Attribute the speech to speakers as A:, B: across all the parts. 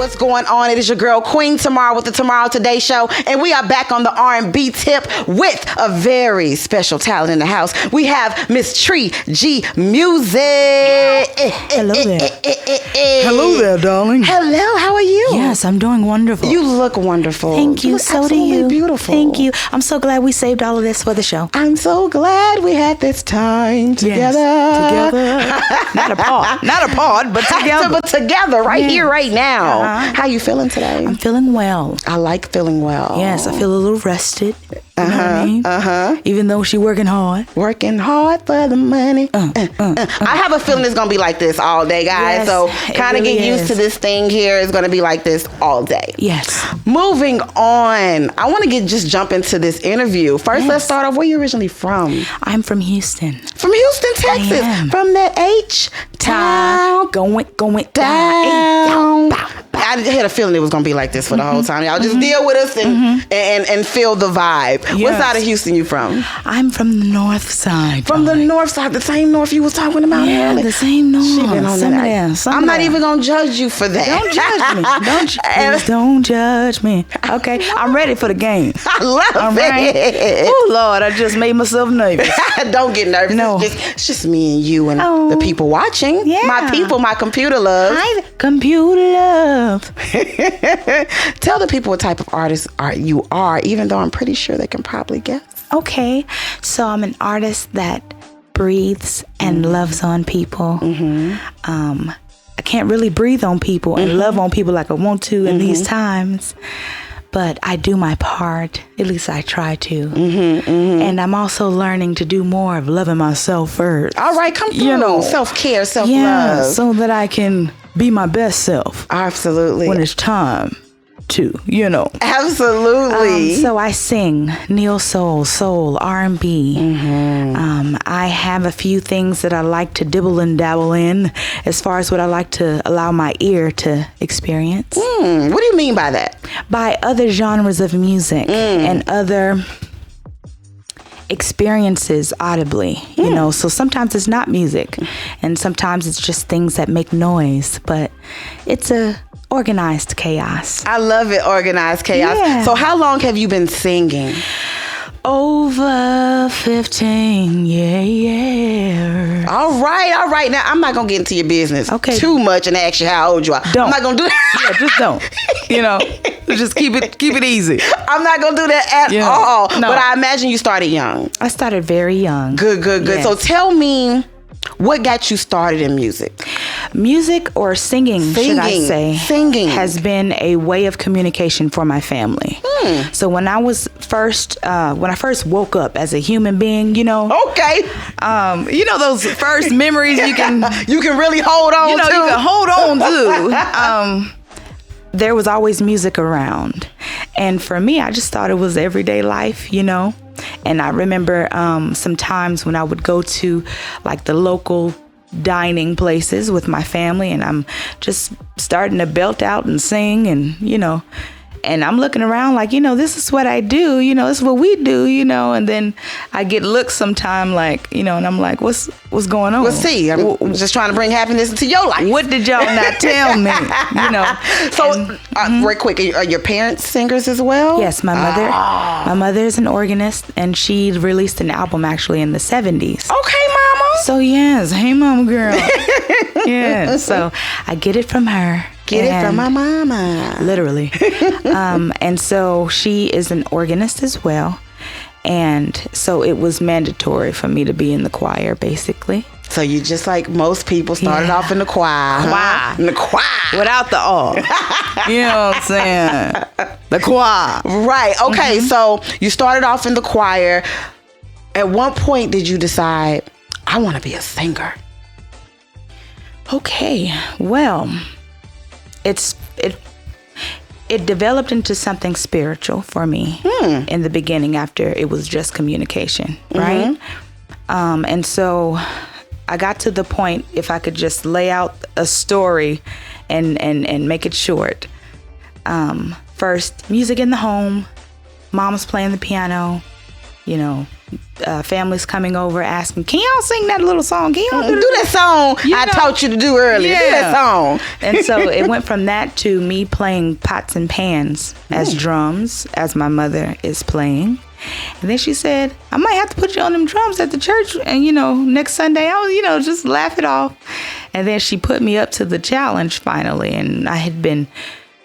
A: What's going on? It is your girl Queen Tomaro with the Tomaro Today Show, and we are back on the R&B tip with a very special talent in the house. We have Miss Tree G Music.
B: Hello there.
C: Hello there, darling.
A: Hello, how are you?
B: Yes, I'm doing wonderful.
A: You look wonderful.
B: Thank you.
A: look
B: So do you.
A: Beautiful.
B: Thank you. I'm so glad we saved all of this for the show.
A: I'm so glad we had this time together.
B: Yes, together. Not apart, but together.
A: But together, right here, right now.
B: Uh-huh.
A: How you feeling today?
B: I'm feeling well.
A: I like feeling well.
B: Yes, I feel a little rested. You know what I mean? Even though she working hard.
A: Working hard for the money. I have a feeling it's going to be like this all day, guys.
B: Yes,
A: so kind of
B: really
A: get used
B: is.
A: to this thing here. It's going to be like this all day.
B: Yes.
A: Moving on. I want to just jump into this interview. First, let's start off. Where you originally from?
B: I'm from Houston.
A: From Houston, Texas.
B: am.
A: From that H-Town.
B: Going
A: Down.
B: down.
A: I had a feeling it was going to be like this for the whole time. Y'all just deal with us and feel the vibe. What
B: Yes.
A: side of Houston you from?
B: I'm from the north side.
A: From the north side, the same north you was talking about earlier.
B: the same north.
A: She been on
B: Some
A: that.
B: of them, some
A: I'm
B: of
A: not
B: them.
A: even gonna judge you for that.
B: Don't judge me. Please don't judge me. Okay, I'm ready for the game.
A: I love
B: All right.
A: it.
B: Oh Lord, I just made myself nervous.
A: Don't get nervous.
B: No.
A: It's just me and you and the people watching.
B: Yeah.
A: My people, my computer love.
B: Hi, computer love.
A: Tell the people what type of artist you are, even though I'm pretty sure they can probably guess.
B: Okay, so I'm an artist that breathes and loves on people. I can't really breathe on people and love on people like I want to in these times, but I do my part. At least I try to. And I'm also learning to do more of loving myself first.
A: All right, come through.
B: You know,
A: Self-care, self-love.
B: Yeah, so that I can be my best self
A: Absolutely.
B: when it's time to,
A: Absolutely.
B: So I sing neo soul, R&B. I have a few things that I like to dibble and dabble in as far as what I like to allow my ear to experience.
A: What do you mean by that?
B: By other genres of music and other experiences audibly, so sometimes it's not music and sometimes it's just things that make noise, but it's a organized chaos.
A: I love it, organized chaos.
B: Yeah.
A: So how long have you been singing?
B: Over 15 years.
A: All right. Now, I'm not going to get into your business too much and ask you how old you are.
B: Don't.
A: I'm not going to do that.
B: Yeah, just don't. Just keep it easy.
A: I'm not going to do that at all.
B: No.
A: But I imagine you started young.
B: I started very young.
A: Good.
B: Yes.
A: So tell me, what got you started in music?
B: Music or singing, should I say,
A: Singing
B: has been a way of communication for my family. So when I first woke up as a human being,
A: Okay.
B: Those first memories you can
A: really hold on to.
B: you can hold on to. There was always music around. And for me, I just thought it was everyday life, And I remember some times when I would go to like the local dining places with my family and I'm just starting to belt out and sing and, and I'm looking around like, this is what I do, this is what we do, and then I get looks sometime like, and I'm like, what's going on?
A: Well, see, I'm just trying to bring happiness into your life.
B: What did y'all not tell me?
A: So, real quick, are your parents singers as well?
B: Yes, my mother. My mother is an organist, and she released an album actually in the 70s.
A: Okay, mama.
B: So yes, hey, mama girl. Yeah, so I get it from her.
A: Get it from my mama.
B: Literally. And so she is an organist as well. And so it was mandatory for me to be in the choir, basically.
A: So you just like most people started off in the choir.
B: Choir.
A: In the choir.
B: Without the all. You know what I'm saying? The choir.
A: Right. Okay. So you started off in the choir. At what point did you decide, I want to be a singer?
B: Okay. Well, it developed into something spiritual for me in the beginning after it was just communication, right? And so I got to the point, if I could just lay out a story and make it short. First, music in the home, mom's playing the piano, families coming over asking, can y'all sing that little song? Can y'all
A: do that song I taught you to do earlier. Do that song.
B: And so it went from that to me playing pots and pans as drums, as my mother is playing. And then she said, I might have to put you on them drums at the church. And, next Sunday, I'll, just laugh it off. And then she put me up to the challenge finally. And I had been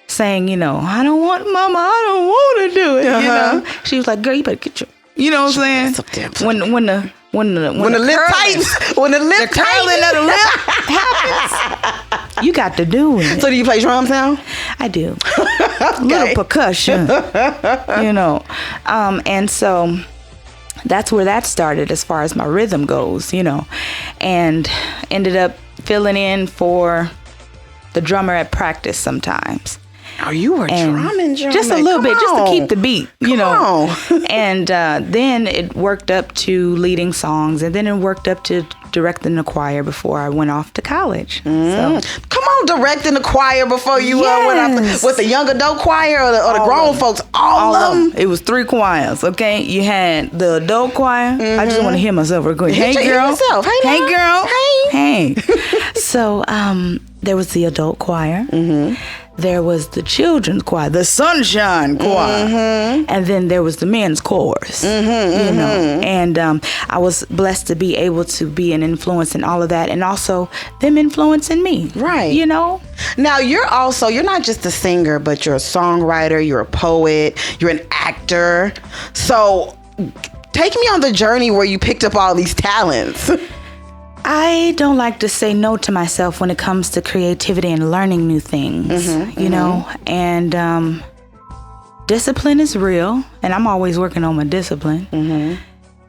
B: saying, I don't want, Mama, I don't want to do it. She was like, girl, you better get your, what I'm saying? When the
A: lip tights, when the lip
B: curling of the lip happens, you got to do it.
A: So do you play drums now?
B: I do. Little percussion, and so that's where that started as far as my rhythm goes, and ended up filling in for the drummer at practice sometimes.
A: Oh, you were drumming.
B: Just a little bit, just to keep the beat,
A: Come on.
B: And then it worked up to leading songs, and then it worked up to directing the choir before I went off to college. So.
A: Come on, directing the choir before you went off with the young adult choir or the grown folks. All of them.
B: It was 3 choirs, okay? You had the adult choir. I just want to hear myself real quick. Hey, girl. Hey, girl. Hey. So there was the adult choir. There was the children's choir, the Sunshine Choir, and then there was the men's chorus, And I was blessed to be able to be an influence in all of that, and also them influencing me,
A: right? Now you're not just a singer, but you're a songwriter, you're a poet, you're an actor. So take me on the journey where you picked up all these talents.
B: I don't like to say no to myself when it comes to creativity and learning new things, and discipline is real, and I'm always working on my discipline.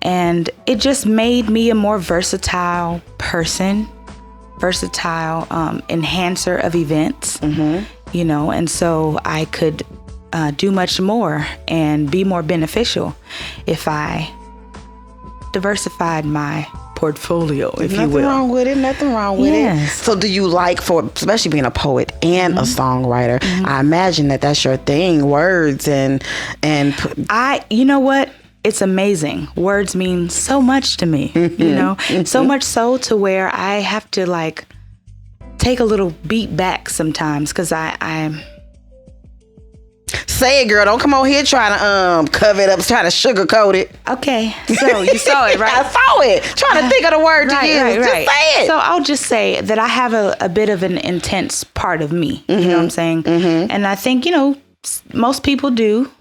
B: And it just made me a more versatile person, enhancer of events, and so I could do much more and be more beneficial if I diversified my portfolio, if you will.
A: Nothing wrong with it. So do you like, especially being a poet and a songwriter, I imagine that's your thing, words and
B: you know what? It's amazing. Words mean so much to me, so much so to where I have to take a little beat back sometimes because I'm
A: say it, girl. Don't come on here trying to cover it up, trying to sugarcoat it.
B: Okay, so you saw it, right?
A: I saw it. Trying to think of the word to use. Just say it.
B: So I'll just say that I have a bit of an intense part of me. You know what I'm saying? And I think most people do.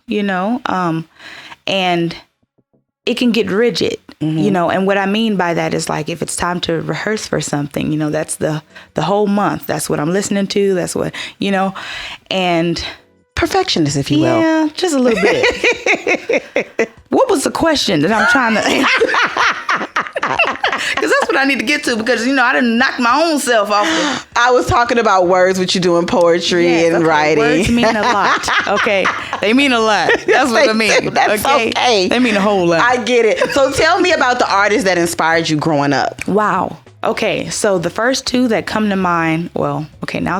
B: And it can get rigid. And what I mean by that is if it's time to rehearse for something, that's the whole month. That's what I'm listening to. That's what and.
A: Perfectionist, if you will.
B: Yeah, just a little bit. What was the question that I'm trying to... Because that's what I need to get to, because, I done knocked my own self off.
A: I was talking about words, what you do in poetry and writing.
B: Words mean a lot, okay? They mean a lot. That's what I mean.
A: That's okay.
B: They mean a whole lot.
A: I get it. So tell me about the artists that inspired you growing up.
B: Wow. Okay, so the first 2 that come to mind, now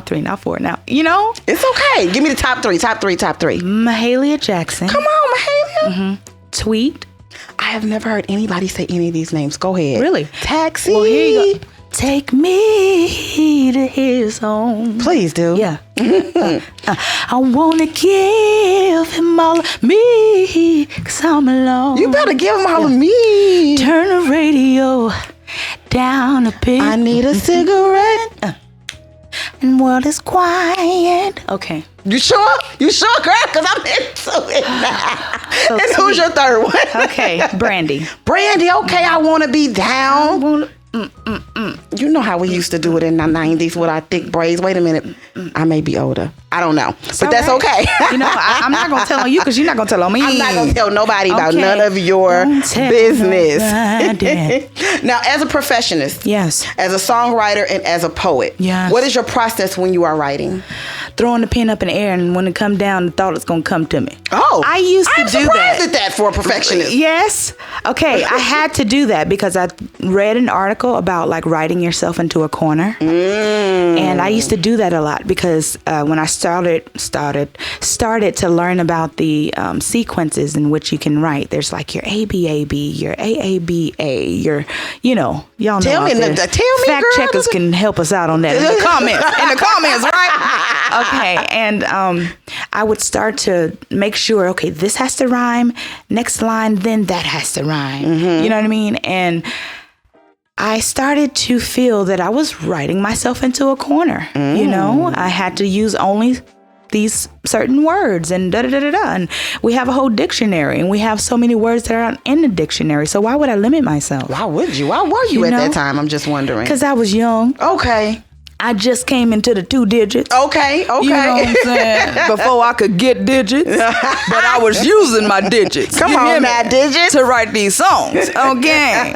B: 3, now 4, now,
A: It's okay. Give me the top 3.
B: Mahalia Jackson.
A: Come on, Mahalia.
B: Tweet.
A: I have never heard anybody say any of these names. Go ahead.
B: Really?
A: Taxi.
B: Well, here you go. Take me to his home.
A: Please do.
B: Yeah. I want to give him all of me, 'cause I'm alone.
A: You better give him all of me.
B: Turn the radio down a bit.
A: I need a cigarette.
B: And world is quiet. Okay.
A: You sure? You sure, girl? Because I'm into it now. So and who's your third one?
B: Okay, Brandy.
A: Brandy, okay, I want to be down. You know how we used to do it in the 90s with our thick braids. Wait a minute. I may be older. I don't know. But that's okay.
B: I'm not going to tell on you because you're not going to tell on me.
A: I'm not going to tell nobody about none of your business. Now, as a perfectionist,
B: yes,
A: as a songwriter and as a poet,
B: yes,
A: what is your process when you are writing?
B: throwing the pen up in the air, and when it come down, the thought is going to come to me.
A: Oh,
B: I used to do that.
A: I'm surprised at that for a perfectionist.
B: Yes. Okay. I had to do that because I read an article about like writing yourself into a corner. And I used to do that a lot because when I started to learn about the sequences in which you can write, there's like your ABAB, your AABA, your, y'all know.
A: Tell me,
B: fact
A: girl.
B: checkers can help us out on that in the comments, right? Okay. And I would start to make sure, okay, this has to rhyme. Next line, then that has to rhyme. You know what I mean? And I started to feel that I was writing myself into a corner. I had to use only these certain words and da-da-da-da-da. And we have a whole dictionary, and we have so many words that aren't in the dictionary. So why would I limit myself?
A: Why would you? Why were you at that time? I'm just wondering.
B: Because I was young.
A: Okay.
B: I just came into the 2 digits.
A: Okay.
B: You know what I'm saying? Before I could get digits. But I was using my digits.
A: Come on, now, digits.
B: To write these songs. Okay.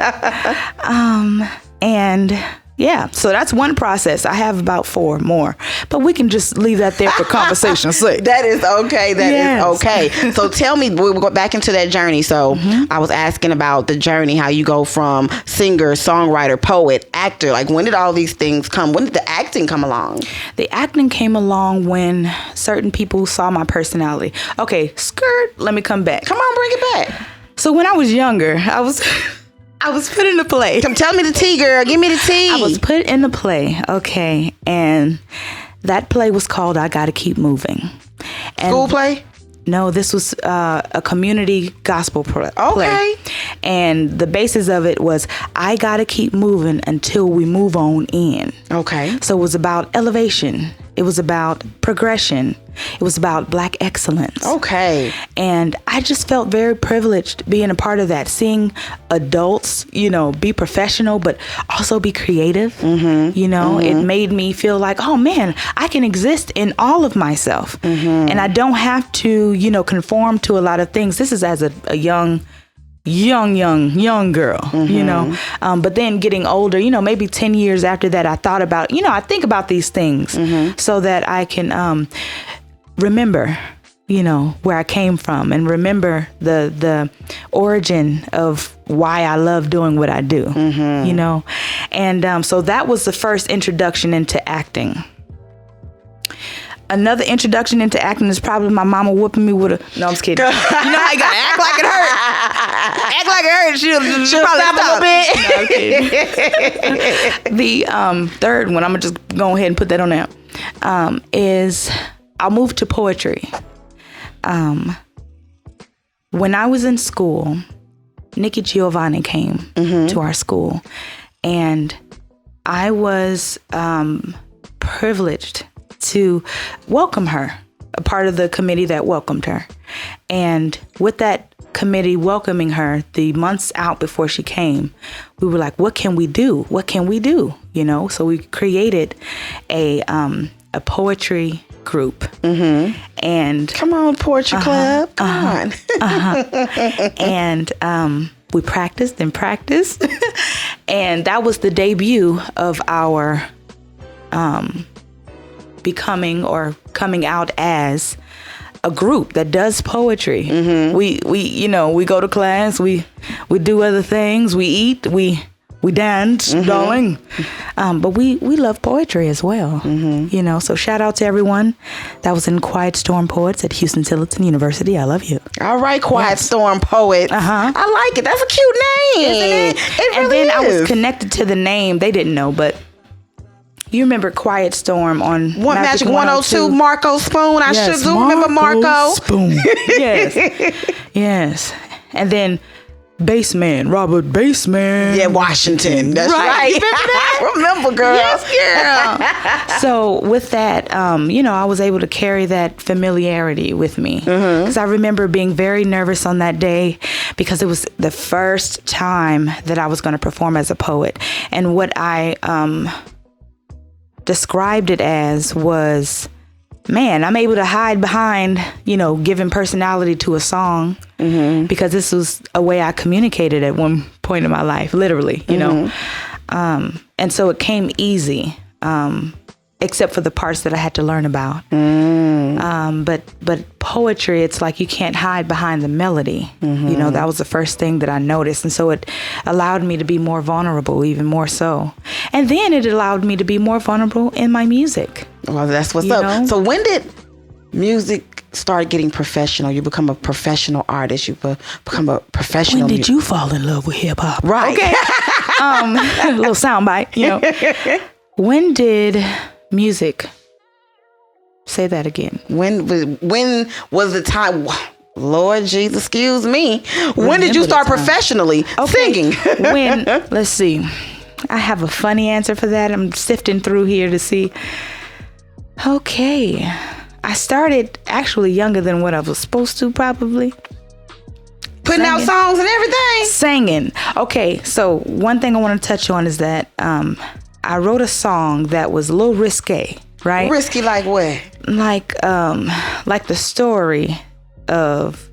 B: And yeah, so that's one process. I have about 4 more, but we can just leave that there for conversation's sake.
A: That is okay. That
B: Yes.
A: is okay. So tell me, we'll go back into that journey. So I was asking about the journey, how you go from singer, songwriter, poet, actor. Like, when did all these things come? When did the acting come along?
B: The acting came along when certain people saw my personality. Okay, skirt, let me come back.
A: Come on, bring it back.
B: So when I was younger, I was put in a play.
A: Come tell me the tea, girl. Give me the tea.
B: I was put in a play, okay, and that play was called I Gotta Keep Moving. And
A: School play?
B: No, this was a community gospel play.
A: Okay.
B: And the basis of it was I gotta keep moving until we move on in.
A: Okay.
B: So it was about elevation. It was about progression. It was about Black excellence.
A: Okay.
B: And I just felt very privileged being a part of that, seeing adults, be professional, but also be creative. It made me feel like, oh man, I can exist in all of myself. And I don't have to, conform to a lot of things. This is as a young girl, but then getting older, maybe 10 years after that, I thought about, I think about these things so that I can remember, where I came from and remember the origin of why I love doing what I do, and so that was the first introduction into acting. Another introduction into acting is probably my mama whooping me with a... No, I'm just kidding. You know how you gotta act like it hurt? Act like it hurt. She'll probably stop a little bit. No, I'm kidding. The third one, I'm gonna just go ahead and put that on there, is I'll move to poetry. When I was in school, Nikki Giovanni came to our school, and I was privileged to welcome her, a part of the committee that welcomed her. And with that committee welcoming her, the months out before she came, we were like, what can we do? What can we do? So we created a poetry group. And
A: come on, Poetry Club. Come on.
B: And we practiced and practiced. And that was the debut of our becoming or coming out as a group that does poetry. We go to class, we do other things, we eat, we dance, darling. But we love poetry as well. So shout out to everyone that was in Quiet Storm Poets at Houston Tillotson University. I love you.
A: All right, Quiet Storm Poets. I like it. That's a cute name.
B: Isn't it?
A: It
B: and
A: really
B: then
A: is.
B: I was connected to the name. They didn't know, but you remember Quiet Storm on
A: Magic 102, Marco Spoon. I
B: Yes,
A: sure do remember Marco.
C: Spoon.
B: Yes. And then Bassman, Robert Bassman.
A: Yeah, Washington. That's right.
B: Remember that?
A: I remember, girl.
B: Yes, girl. So with that, I was able to carry that familiarity with me. Because I remember being very nervous on that day because it was the first time that I was going to perform as a poet. And what I described it as was, man, I'm able to hide behind, giving personality to a song because this was a way I communicated at one point in my life, literally, And so it came easy. except for the parts that I had to learn about. But poetry, it's like you can't hide behind the melody. You know, that was the first thing that I noticed. And so it allowed me to be more vulnerable, even more so. And then it allowed me to be more vulnerable in my music.
A: Well, that's what's up.
B: know?
A: So when did music start getting professional? You become a professional artist. You become a professional.
C: When did you fall in love with hip hop?
A: Right.
B: Okay. A little soundbite, you know. When did music... Say that again.
A: When was the time? Lord Jesus, excuse me. When did you start professionally singing?
B: When? Let's see. I have a funny answer for that. I'm sifting through here to see. Okay. I started actually younger than what I was supposed to, probably.
A: Putting out songs and everything?
B: Singing. Okay, so one thing I want to touch on is that I wrote a song that was a little risque, right?
A: Risky like what?
B: Like the story of...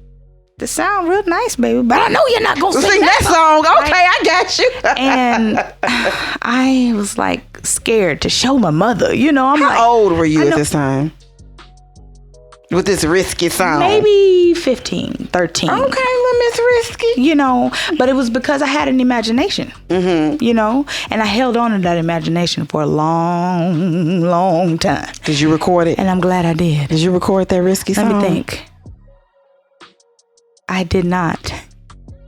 B: It sound real nice, baby, but I know you're not gonna sing
A: that song. Okay,
B: right?
A: I got you.
B: And I was like scared to show my mother. You know,
A: How old were you at this time? With this risky song?
B: Maybe 15, 13.
A: Okay, little Miss Risky.
B: You know, but it was because I had an imagination. You know, and I held on to that imagination for a long, long time.
A: Did you record it?
B: And I'm glad I did.
A: Did you record that risky song?
B: Let me think. I did not.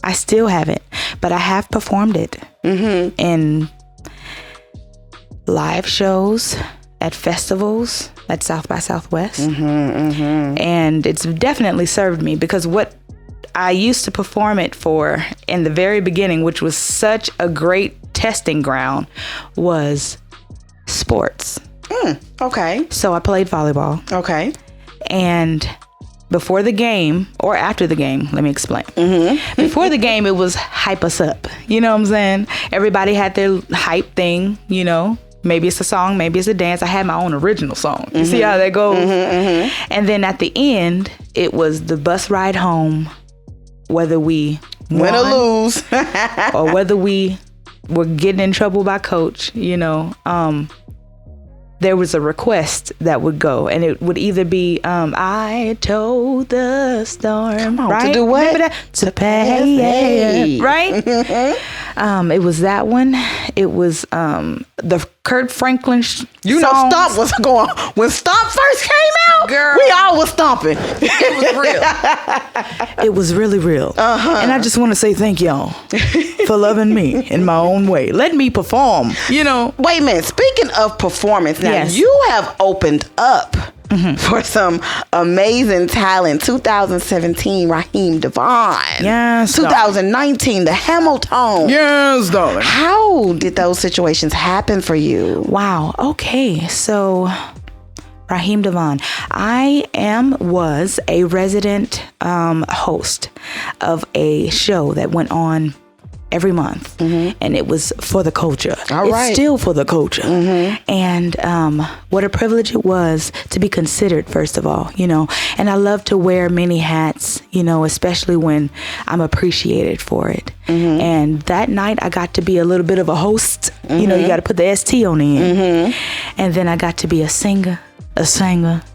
B: I still haven't, but I have performed it in live shows, at festivals, at South by Southwest. And it's definitely served me, because what I used to perform it for in the very beginning, which was such a great testing ground, was sports.
A: Okay.
B: So I played volleyball.
A: Okay.
B: And before the game, or after the game, let me explain. Before the game, it was hype us up. You know what I'm saying? Everybody had their hype thing, you know. Maybe it's a song, maybe it's a dance. I had my own original song. You see how that goes? And then at the end, it was the bus ride home, whether we
A: win or lose.
B: or whether we were getting in trouble by coach, you know. There was a request that would go, and it would either be I told the storm, right?
A: To do what?
B: Remember that? To pay, right? It was that one. It was the Kurt Franklin
A: You know, Stomp was going when Stomp first came out.
B: Girl,
A: we all was stomping.
B: It was real. It was really real. And I just want to say thank y'all for loving me in my own way. Let me perform. You know.
A: Wait a minute. Speaking of performance, now you have opened up for some amazing talent. 2017, Raheem Devon.
C: Yes.
A: 2019, the Hamilton.
C: Yes, darling.
A: How did those situations happen for you?
B: Wow. Okay. So, Raheem Devon. I was a resident host of a show that went on every month, and it was for the culture. It's still for the culture. And what a privilege it was to be considered, first of all, you know. And I love to wear many hats, you know, especially when I'm appreciated for it. And that night I got to be a little bit of a host. You know, you got to put the ST on the end. And then I got to be a singer,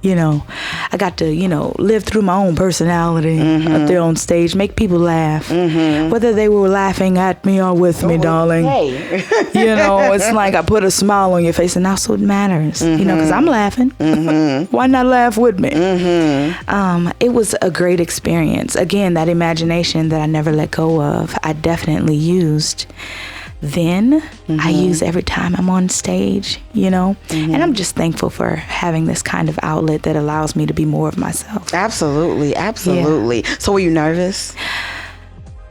B: you know. I got to, you know, live through my own personality up there on stage, make people laugh, whether they were laughing at me or with me, darling. You know, it's like I put a smile on your face, and that's what matters, you know, because I'm laughing. Why not laugh with me? It was a great experience. Again, that imagination that I never let go of, I definitely used. Then I use every time I'm on stage, you know, and I'm just thankful for having this kind of outlet that allows me to be more of myself.
A: Absolutely. Yeah. So were you nervous?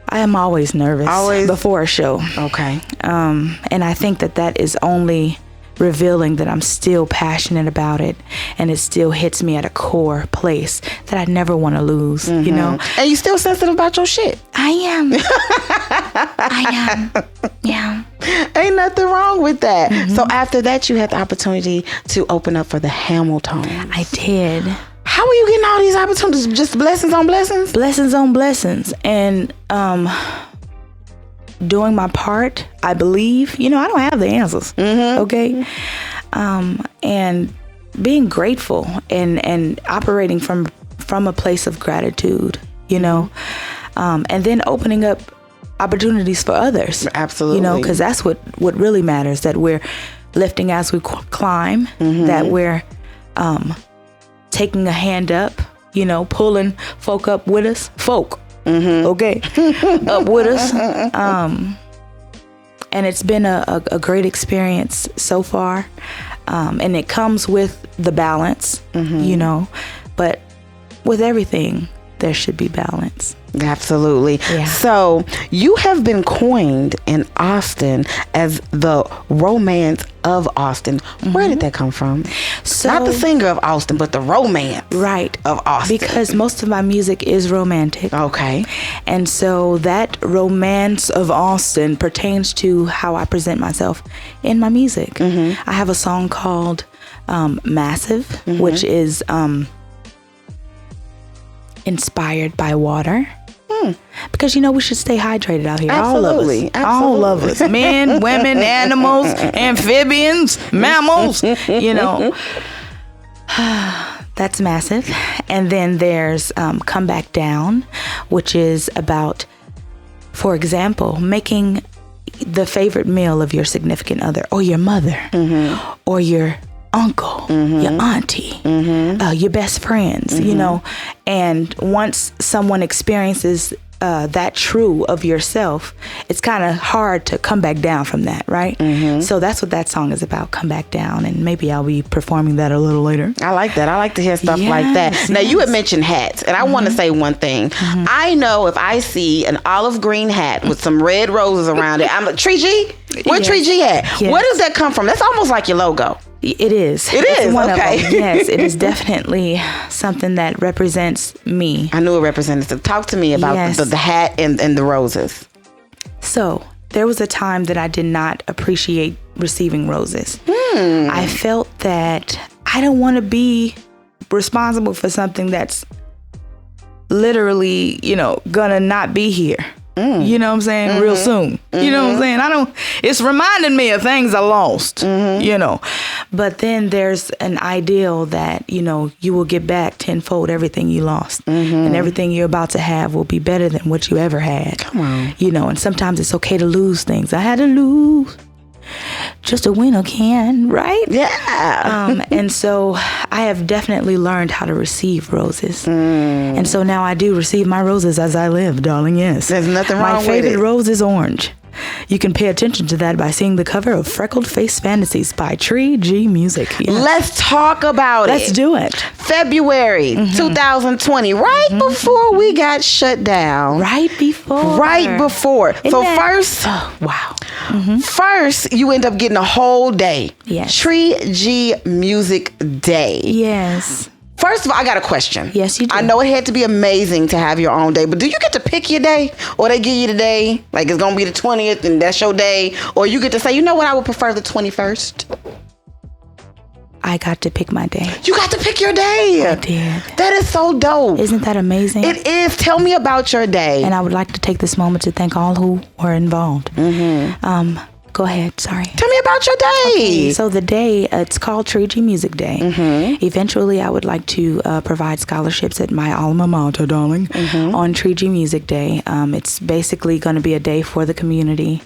B: I am always nervous before a show.
A: Okay.
B: And I think that is only revealing that I'm still passionate about it, and it still hits me at a core place that I never want to lose, you know.
A: And you still sensitive about your shit.
B: I am. Yeah.
A: Ain't nothing wrong with that. So after that, you had the opportunity to open up for the Hamilton.
B: I did.
A: How are you getting all these opportunities? Just blessings on blessings?
B: Blessings on blessings. And doing my part, I believe. You know, I don't have the answers. Okay? and being grateful and operating from a place of gratitude, you know, and then opening up opportunities for others.
A: Absolutely.
B: You know, because that's what really matters, that we're lifting as we climb, that we're taking a hand up, you know, pulling folk up with us. Okay, up with us. And it's been a great experience so far. And it comes with the balance, you know, but with everything, there should be balance.
A: Absolutely.
B: Yeah.
A: So you have been coined in Austin as the romance of Austin. Where did that come from?
B: So,
A: not the singer of Austin, but the romance of Austin.
B: Because most of my music is romantic.
A: Okay.
B: And so that romance of Austin pertains to how I present myself in my music. I have a song called Massive, which is inspired by water. Because, you know, we should stay hydrated out here.
A: Absolutely.
B: All of us. Men, women, animals, amphibians, mammals, you know. That's Massive. And then there's Come Back Down, which is about, for example, making the favorite meal of your significant other or your mother or your uncle, your auntie, your best friends, you know. And once someone experiences that true of yourself, it's kind of hard to come back down from that, right? So that's what that song is about, Come Back Down. And maybe I'll be performing that a little later.
A: I like that. I like to hear stuff like that. Now, you had mentioned hats, and I want to say one thing. I know if I see an olive green hat with some red roses around it, I'm like, Tree G? Where Tree G at?
B: Yes.
A: Where does that come from? That's almost like your logo.
B: It is.
A: It's
B: one
A: okay.
B: of them. Yes, it is definitely something that represents me.
A: I knew it represented. Talk to me about the hat and the roses.
B: So there was a time that I did not appreciate receiving roses. I felt that I don't want to be responsible for something that's literally, you know, gonna not be here. You know what I'm saying? Real soon. You know what I'm saying? It's reminding me of things I lost, you know. But then there's an ideal that, you know, you will get back tenfold everything you lost. And everything you're about to have will be better than what you ever had.
A: Come on.
B: You know, and sometimes it's okay to lose things. I had to lose just a winner can, right?
A: Yeah.
B: And so I have definitely learned how to receive roses. And so now I do receive my roses as I live, darling, yes.
A: There's nothing wrong with it.
B: My favorite rose is orange. You can pay attention to that by seeing the cover of Freckleface Fantasies by Tree G Music. Yes.
A: Let's talk about it.
B: Let's do it.
A: February 2020, right before we got shut down.
B: Right before.
A: So first,
B: wow.
A: First, you end up getting a whole day.
B: Yes.
A: Tree G Music Day.
B: Yes.
A: First of all, I got a question.
B: Yes, you do.
A: I know it had to be amazing to have your own day, but do you get to pick your day? Or they give you the day, like it's going to be the 20th and that's your day? Or you get to say, you know what, I would prefer the 21st?
B: I got to pick my day.
A: You got to pick your day.
B: I did.
A: That is so dope.
B: Isn't that amazing?
A: It is. Tell me about your day.
B: And I would like to take this moment to thank all who were involved. Go ahead. Sorry.
A: Tell me about your day.
B: Okay, so the day, it's called Tree G Music Day. Eventually, I would like to provide scholarships at my alma mater, darling, on Tree G Music Day. It's basically going to be a day for the community.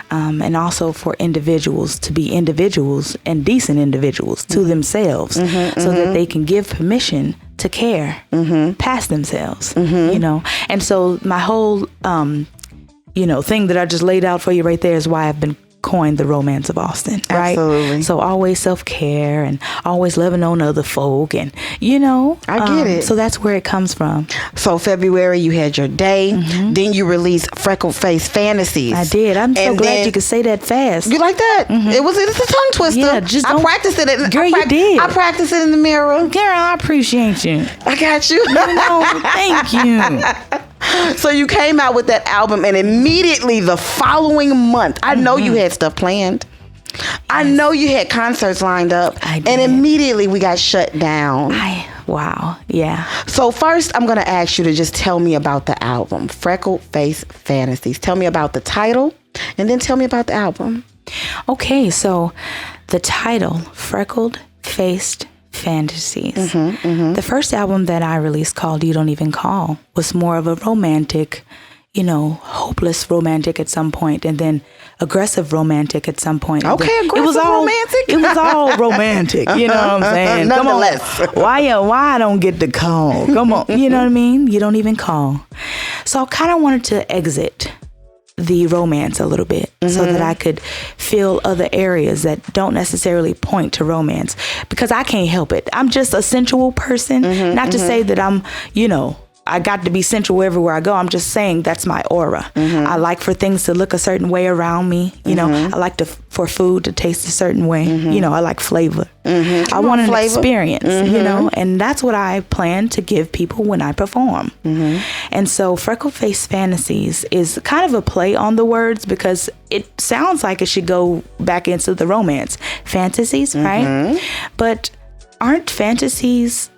B: And also for individuals to be individuals and decent individuals to themselves so that they can give permission to care past themselves, you know. And so my whole, you know, thing that I just laid out for you right there is why I've been coined the romance of Austin, right?
A: Absolutely.
B: So always self-care and always loving on other folk and, you know.
A: I get it.
B: So that's where it comes from.
A: So February, you had your day. Then you released Freckleface Fantasies.
B: I did. I'm so glad you could say that fast.
A: You like that? It's a tongue twister.
B: Yeah, just
A: I practiced it.
B: Girl, you did.
A: I practiced it in the mirror.
B: Girl, I appreciate you.
A: I got you.
B: No, thank you.
A: So you came out with that album, and immediately the following month, I know you had stuff planned. I know you had concerts lined up.
B: I did.
A: And immediately we got shut down.
B: Wow. Yeah.
A: So first, I'm going to ask you to just tell me about the album, Freckleface Fantasies. Tell me about the title, and then tell me about the album.
B: Okay, so the title, Freckled Faced Fantasies. The first album that I released, called You Don't Even Call, was more of a romantic, hopeless romantic at some point, and then aggressive romantic at some point.
A: Okay, aggressive
B: it was all
A: romantic?
B: It was all romantic, you know what I'm saying?
A: Nonetheless.
B: Come on. Why I don't get the call? Come on, you know what I mean? You don't even call. So I kind of wanted to exit the romance a little bit so that I could feel other areas that don't necessarily point to romance, because I can't help it. I'm just a sensual person. Not to say that I'm, I got to be sensual everywhere I go. I'm just saying that's my aura. I like for things to look a certain way around me. I like for food to taste a certain way. I like flavor. I want an experience, and that's what I plan to give people when I perform. And so Freckle Face Fantasies is kind of a play on the words, because it sounds like it should go back into the romance. Fantasies, right? But aren't fantasies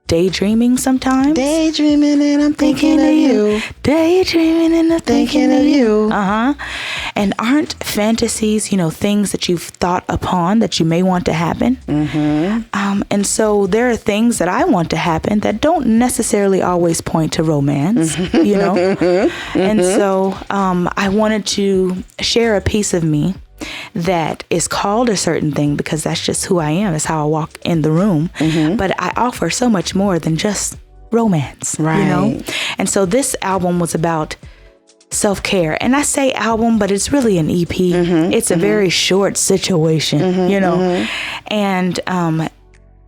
B: daydreaming sometimes?
A: Daydreaming and I'm thinking of you.
B: Daydreaming and I'm
A: Thinking of you.
B: And aren't fantasies, things that you've thought upon that you may want to happen? And so there are things that I want to happen that don't necessarily always point to romance, And so I wanted to share a piece of me that is called a certain thing, because that's just who I am. It's how I walk in the room. But I offer so much more than just romance,
A: right?
B: And so this album was about self-care. And I say album, but it's really an EP. It's a very short situation, And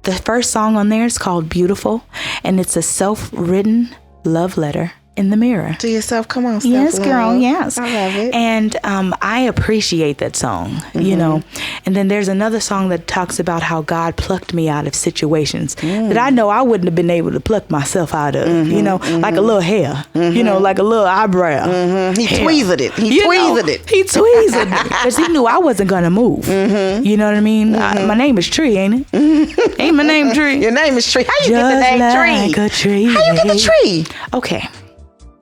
B: the first song on there is called Beautiful, and it's a self-written love letter in the mirror.
A: To yourself, come on.
B: Yes, girl, yes.
A: I love it.
B: And I appreciate that song, And then there's another song that talks about how God plucked me out of situations that I know I wouldn't have been able to pluck myself out of, like a little hair, like a little eyebrow.
A: He tweezed it. He tweezed it.
B: He tweezed it because he knew I wasn't going to move. You know what I mean? My name is Tree, ain't it? Ain't my name Tree?
A: Your name is Tree. How you get the name
B: like
A: Tree?
B: A tree?
A: How you get the tree?
B: Okay.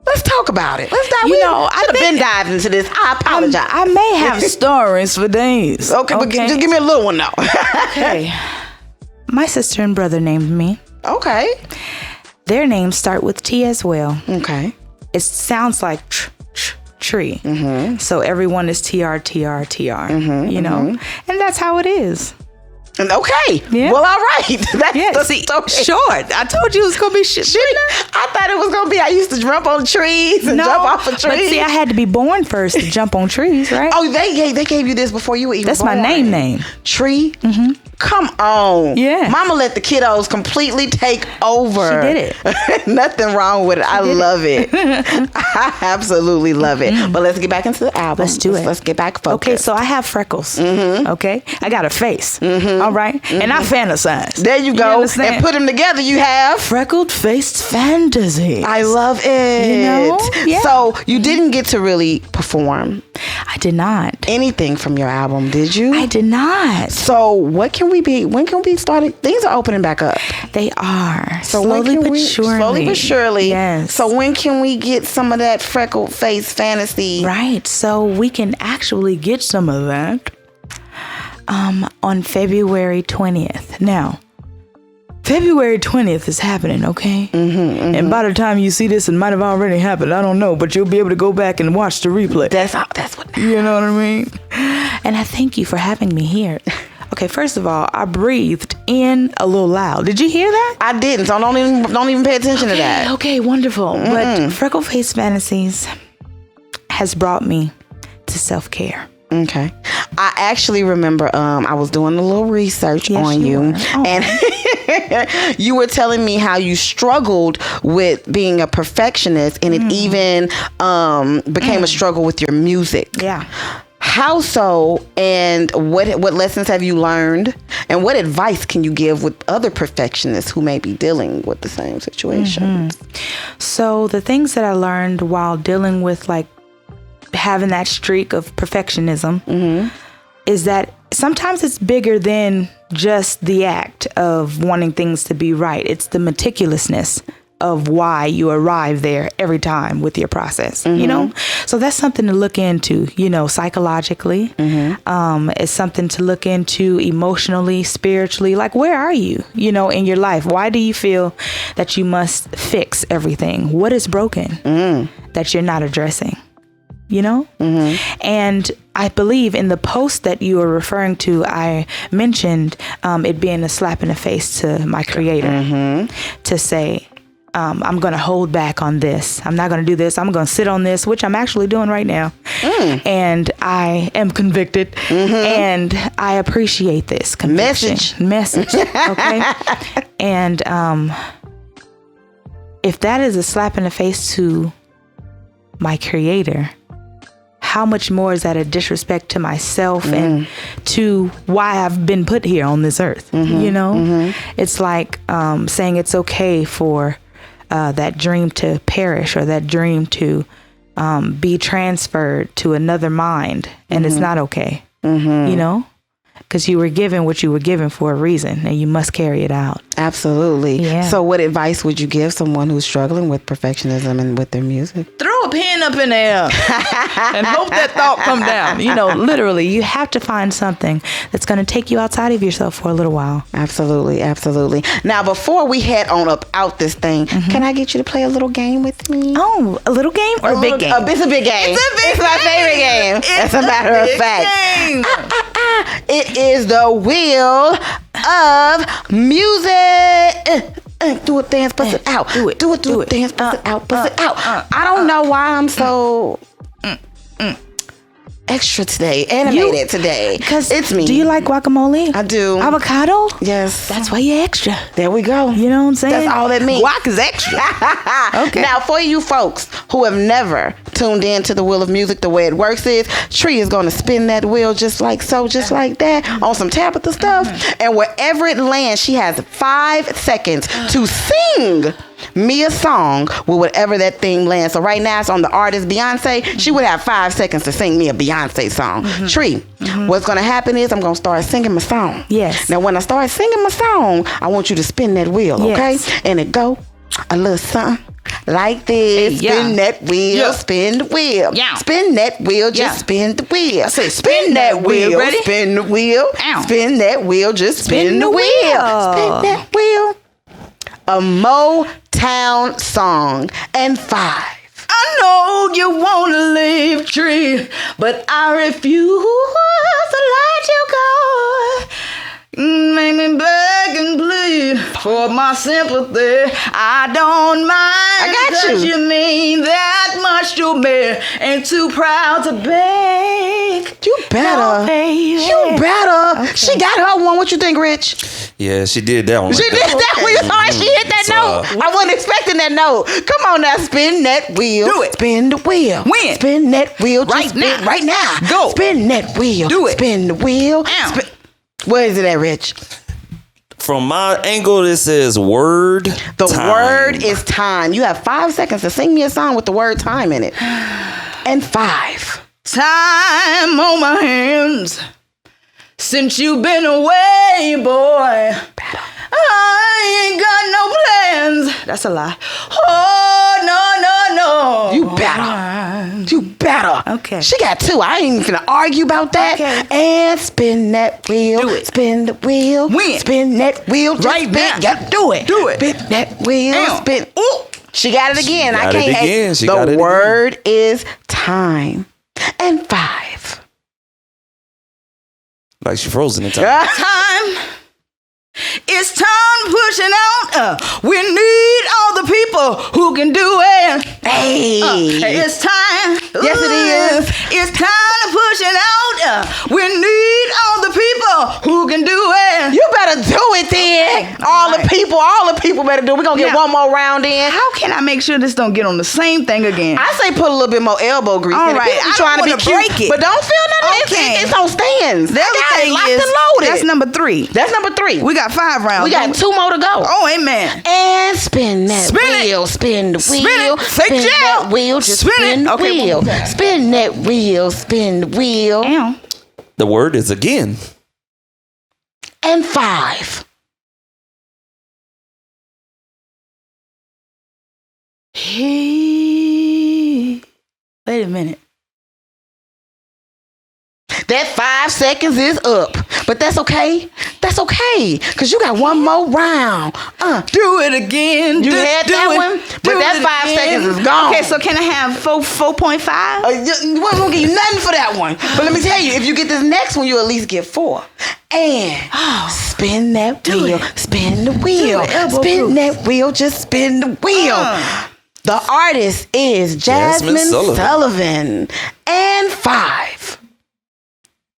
A: Let's talk about it. Let's dive. I should have been diving into this. I apologize.
B: I may have stories for days.
A: Okay, but just give me a little one now.
B: Okay. My sister and brother named me.
A: Okay.
B: Their names start with T as well.
A: Okay.
B: It sounds like tree. So everyone is TR, TR, TR. And that's how it is.
A: Okay.
B: Yeah.
A: Well, all right. That's the story.
B: Short. I told you it was going to be short.
A: I thought it was going to be, I used to jump on trees and jump off of trees.
B: But see, I had to be born first to jump on trees, right?
A: Oh, they gave you this before you were even
B: That's
A: born.
B: my name.
A: Tree? Come on.
B: Yeah.
A: Mama let the kiddos completely take over.
B: She did it.
A: Nothing wrong with it. I love it. I absolutely love it. But let's get back into the album.
B: Let's do it.
A: Let's get back focused.
B: Okay, so I have freckles. Okay? I got a face. All right? And I fantasize.
A: There you go. And put them together, you have
B: Freckled Faced Fantasies.
A: I love it.
B: Yeah.
A: So you didn't get to really perform
B: I did not.
A: anything from your album, did you?
B: I did not.
A: So when can we start? Things are opening back up.
B: They are.
A: So
B: slowly but surely.
A: Slowly but surely.
B: Yes.
A: So when can we get some of that freckled face fantasy?
B: Right. So we can actually get some of that on February 20th. Now, February 20th is happening, okay? And by the time you see this, it might have already happened. I don't know, but you'll be able to go back and watch the replay.
A: That's what.
B: You know what I mean? And I thank you for having me here. Okay, first of all, I breathed in a little loud. Did you hear that?
A: I didn't, so don't even pay attention to that.
B: Okay, wonderful. But Freckle Face Fantasies has brought me to self-care.
A: Okay. I actually remember I was doing a little research on you. And you were telling me how you struggled with being a perfectionist, and it even became a struggle with your music.
B: Yeah.
A: How so, and what lessons have you learned, and what advice can you give with other perfectionists who may be dealing with the same situations?
B: So the things that I learned while dealing with like having that streak of perfectionism is that sometimes it's bigger than just the act of wanting things to be right. It's the meticulousness of why you arrive there every time with your process, you know? So that's something to look into, psychologically. It's something to look into emotionally, spiritually. Like, where are you, in your life? Why do you feel that you must fix everything? What is broken that you're not addressing? And I believe in the post that you are referring to, I mentioned it being a slap in the face to my creator to say, I'm going to hold back on this. I'm not going to do this. I'm going to sit on this, which I'm actually doing right now. And I am convicted and I appreciate this conviction. Message. Okay. And if that is a slap in the face to my creator, how much more is that a disrespect to myself and to why I've been put here on this earth? It's like saying it's okay for that dream to perish or that dream to be transferred to another mind, and it's not okay, because you were given what you were given for a reason, and you must carry it out.
A: Absolutely.
B: Yeah.
A: So what advice would you give someone who's struggling with perfectionism and with their music?
B: Throw a pen up in the air and hope that thought come down. Literally, you have to find something that's going to take you outside of yourself for a little while.
A: Absolutely. Absolutely. Now, before we head on up out this thing, can I get you to play a little game with me?
B: Oh, a little game or a big game?
A: It's a big game. It's my favorite game. As a matter of fact. It is the Wheel of Music. Do it, dance, bust it out. Do it, dance, bust it out, bust it out. I don't know why I'm so extra today, animated today.
B: Because
A: it's me.
B: Do you like guacamole?
A: I do.
B: Avocado?
A: Yes.
B: That's why you're extra.
A: There we go.
B: You know what I'm saying?
A: That's all that means.
B: Guac is extra. Okay.
A: Now, for you folks who have never tuned in to the Wheel of Music, the way it works is Tree is going to spin that wheel just like so, just like that, on some Tabitha stuff. And wherever it lands, she has 5 seconds to sing me a song with whatever that theme lands. So right now it's on the artist Beyonce. She would have 5 seconds to sing me a Beyonce song. Tree, what's going to happen is I'm going to start singing my song.
B: Yes.
A: Now when I start singing my song, I want you to spin that wheel, okay?
B: Yes.
A: And it go a little something like this.
B: Yeah.
A: Spin that wheel,
B: Yeah.
A: spin the wheel.
B: Yeah.
A: Spin that wheel, just
B: Yeah.
A: spin the wheel.
B: I said
A: spin that wheel,
B: Ready?
A: spin the wheel.
B: Ow.
A: Spin that wheel, just spin the wheel. Spin that wheel. A Motown song. And 5.
B: I know you want to leave, Tree, but I refuse to let you go. Make me beg and plead for my sympathy. I don't mind.
A: I got
B: because
A: you.
B: You mean that much to me. Ain't too proud to beg.
A: You better.
B: No, baby.
A: You better.
B: Okay.
A: She got her one. What you think, Rich?
D: Yeah, she did that one.
A: She
D: right
A: did
D: there.
A: that when you saw her. She hit that note. I wasn't expecting that note. Come on now, spin that wheel.
B: Do it.
A: Spin the wheel.
B: When?
A: Spin that wheel. Just
B: Right
A: spin
B: now.
A: Right now.
B: Go.
A: Spin that wheel.
B: Do it.
A: Spin the wheel.
B: Ow.
A: Where is it at, Rich?
D: From my angle, this says word.
A: The
D: time.
A: word is time. You have 5 seconds to sing me a song with the word time in it. And 5.
B: Time on my hands since you've been away, boy. I ain't got no plans. That's a lie. Oh, no.
A: You better. You better.
B: Okay.
A: She got 2. I ain't even finna argue about that.
B: Okay.
A: And spin that wheel.
B: Do it.
A: Spin the wheel.
B: When?
A: Spin that wheel. Just
B: Right
A: spin.
B: now.
A: Yep, do it.
B: Do it.
A: Spin that wheel.
B: Ow.
A: Spin. Ooh. She got it again.
D: She
A: I
D: got
A: can't
D: it
A: hate.
D: again. She got
A: The
D: it
A: word is time. And 5.
D: Like she frozen in time.
B: Time. It's time pushing out. We need all the people who can do it.
A: Hey.
B: It's time.
A: Yes, it is.
B: It's time to push it out. We need all the people who can do it.
A: You better do it then.
B: Okay.
A: All
B: Right.
A: the people better do it. We're going to get
B: Yeah.
A: one more round in.
B: How can I make sure this don't get on the same thing again?
A: I say put a little bit more elbow grease
B: All
A: in it.
B: right.
A: People be
B: I
A: trying to
B: don't
A: be
B: wanna
A: cute,
B: break it.
A: but don't feel nothing.
B: Okay.
A: It's on stands.
B: The
A: I
B: other
A: got it
B: thing
A: locked
B: is,
A: and loaded.
B: that's number 3.
A: That's number 3.
B: We got 5 rounds.
A: We got 2 more to go.
B: Oh, amen.
A: And spin that
B: Spin it.
A: wheel. Spin the
B: Spin
A: wheel.
B: it. Take
A: Spin
B: jail.
A: that wheel. Just
B: Spin
A: spin
B: it.
A: the
B: Okay,
A: wheel.
B: one more time.
A: Spin that wheel. Spin the wheel.
B: Ow.
D: The word is again.
A: And 5.
B: Wait a minute.
A: That 5 seconds is up. But that's okay. That's okay. Because you got one more round.
B: Do it again.
A: You had that one? But that 5 seconds is gone.
B: Okay, so can I have 4.5?
A: We won't give you nothing for that one. But let me tell you, if you get this next one, you at least get 4. And spin that wheel. Spin the wheel. Spin that wheel. Just spin the wheel. The artist is Jasmine Sullivan. And 5.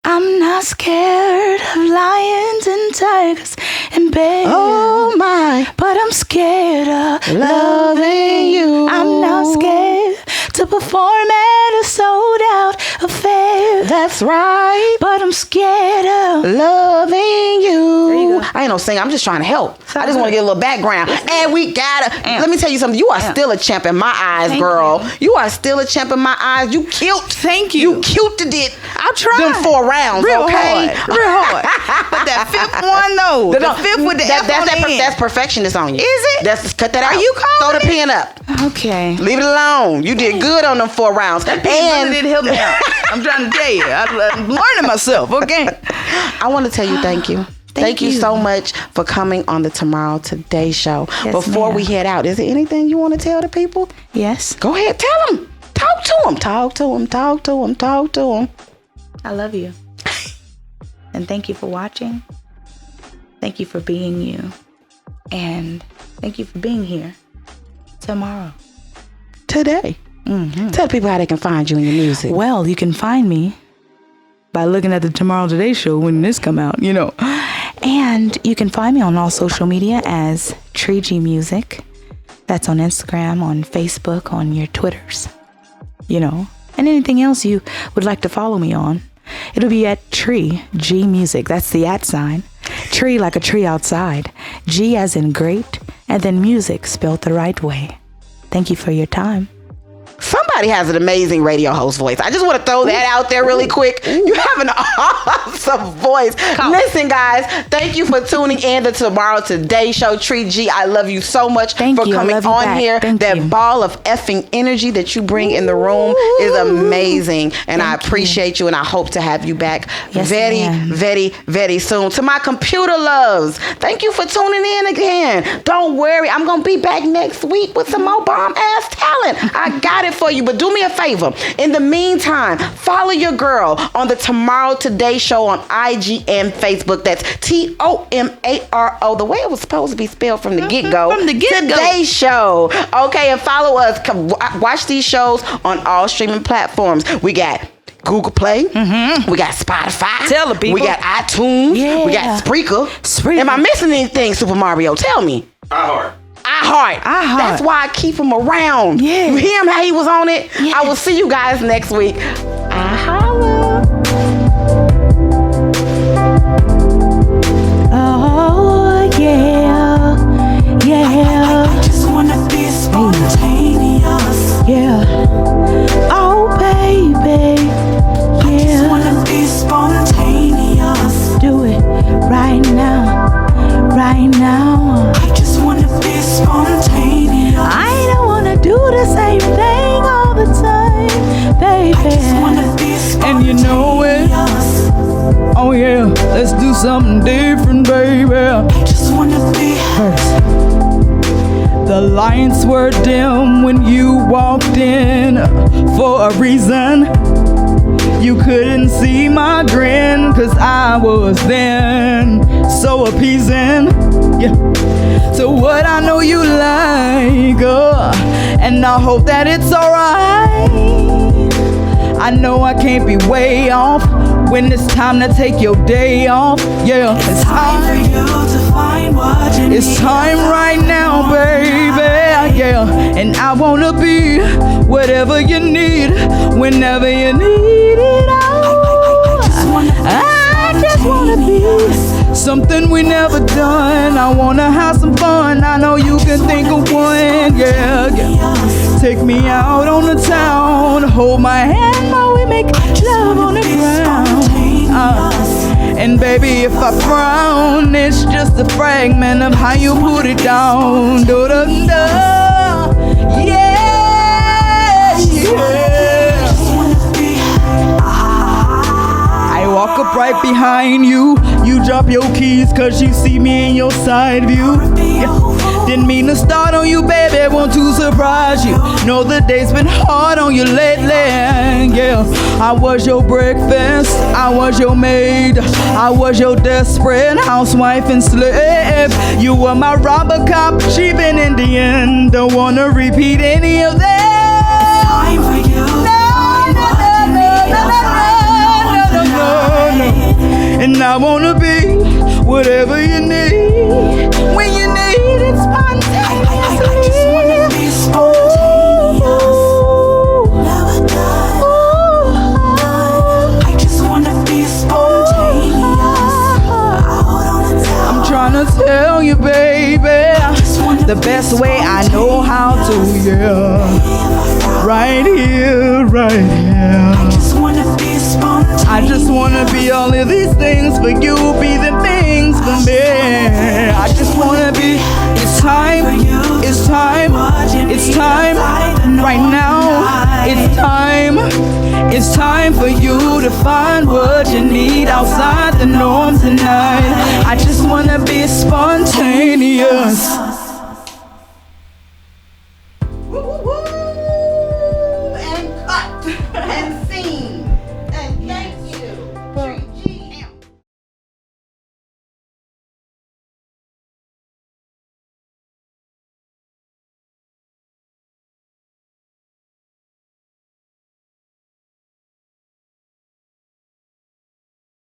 B: I'm not scared of lions and tigers and bears.
A: Oh my.
B: But I'm scared of
A: loving you.
B: I'm not scared to perform at a sold out affair.
A: That's right.
B: But I'm scared of
A: loving you.
B: There you go.
A: I ain't no singer. I'm just trying to help. I just want to get a little background. And we gotta. Let me tell you something. You are still a champ in my eyes, girl. You are still a champ in my eyes. You killed.
B: Thank you.
A: You killed it.
B: I'll try.
A: Them 4 rounds,
B: real
A: okay?
B: hard. Real hard. But that 5th one, though. The 5th with the F on the end.
A: That's perfectionist on you.
B: Is it?
A: That's cut that out.
B: Are you calling
A: Throw the pen up.
B: Okay.
A: Leave it alone. You did good on them 4 rounds.
B: That really didn't help me out. I'm trying to tell you. I'm learning myself, okay?
A: I want to tell you thank you. Thank you so much for coming on the Tomorrow Today show.
B: Yes,
A: Before we head out, is there anything you want to tell the people?
B: Yes.
A: Go ahead. Tell them. Talk to them. Talk to them. Talk to them. Talk to them.
B: I love you. And thank you for watching. Thank you for being you. And thank you for being here tomorrow.
A: Today. Tell people how they can find you in your music.
B: Well, you can find me by looking at the Tomorrow Today show when this come out, you know. And you can find me on all social media as Tree G Music. That's on Instagram, on Facebook, on your Twitters, you know. And anything else you would like to follow me on, it'll be at Tree G Music. That's the @ Tree like a tree outside. G as in great, and then music spelled the right way. Thank you for your time.
A: Somebody has an amazing radio host voice. I just want to throw that out there really quick. You have an awesome voice. Listen, guys, thank you for tuning in to Tomorrow Today show. Tree G, I love you so much for coming on here. That ball of effing energy that you bring in the room is amazing. And I appreciate you, and I hope to have you back very soon. To my computer loves, thank you for tuning in again. Don't worry, I'm going to be back next week with some more bomb-ass talent. I got it for you, but do me a favor. In the meantime, follow your girl on the Tomorrow Today show on IG and Facebook. That's Tomaro, the way it was supposed to be spelled from the get-go.
B: From the get-go.
A: Today show. Okay, and follow us. Watch these shows on all streaming platforms. We got Google Play. We got Spotify.
B: Tell the people.
A: We got iTunes.
B: Yeah.
A: We got Spreaker. Am I missing anything, Super Mario? Tell me. iHeart. That's why I keep him around.
B: Yeah.
A: You hear him how he was on it?
B: Yeah.
A: I will see you guys next week.
B: Oh, yeah.
E: I just wanna be spontaneous.
B: Yeah. Oh, baby.
E: I just wanna be spontaneous.
B: Do it right now. Right now.
E: I just wanna be spontaneous.
B: I don't wanna do the same thing all the time, baby.
E: I just wanna be spontaneous.
C: And you know it. Oh yeah, let's do something different, baby.
E: I just wanna be
C: The lights were dim when you walked in for a reason. You couldn't see my grin, cause I was then so appeasing. Yeah. So what I know you like, and I hope that it's alright. I know I can't be way off when it's time to take your day off. Yeah,
E: It's time for you to find what you need.
C: it's time right now, baby. Yeah, and I wanna be whatever you need, whenever you need it all. I just wanna be something we never done. I wanna have some fun. I know you can think of one. Yeah. Take me out on the town, hold my hand while we make love on the ground. And baby, if I frown, it's just a fragment of how you put it down. Do-da-da. Yeah. Yeah.
E: Just wanna be.
C: I walk up right behind you. You drop your keys cause you see me in your side view. Didn't mean to start on you, baby, want to surprise you. Know the day's been hard on you lately, yeah. I was your breakfast, I was your maid, I was your desperate housewife and slave. You were my Robocop, cheap and Indian. Don't wanna repeat any of that.
E: Time for you.
C: And I wanna be whatever you need. When you need it spontaneously.
E: I just wanna be spontaneous. Never done. I just wanna be spontaneous. Out on the town.
C: I'm trying to tell you, baby, the best way I know how to, yeah. Right here, right here.
E: Just wanna be spontaneous.
C: I just wanna be all of these things for you, be the things for me. I just wanna be. It's time, it's time, it's time. Right now, it's time for you to find what you need outside the norm tonight. I just wanna be spontaneous.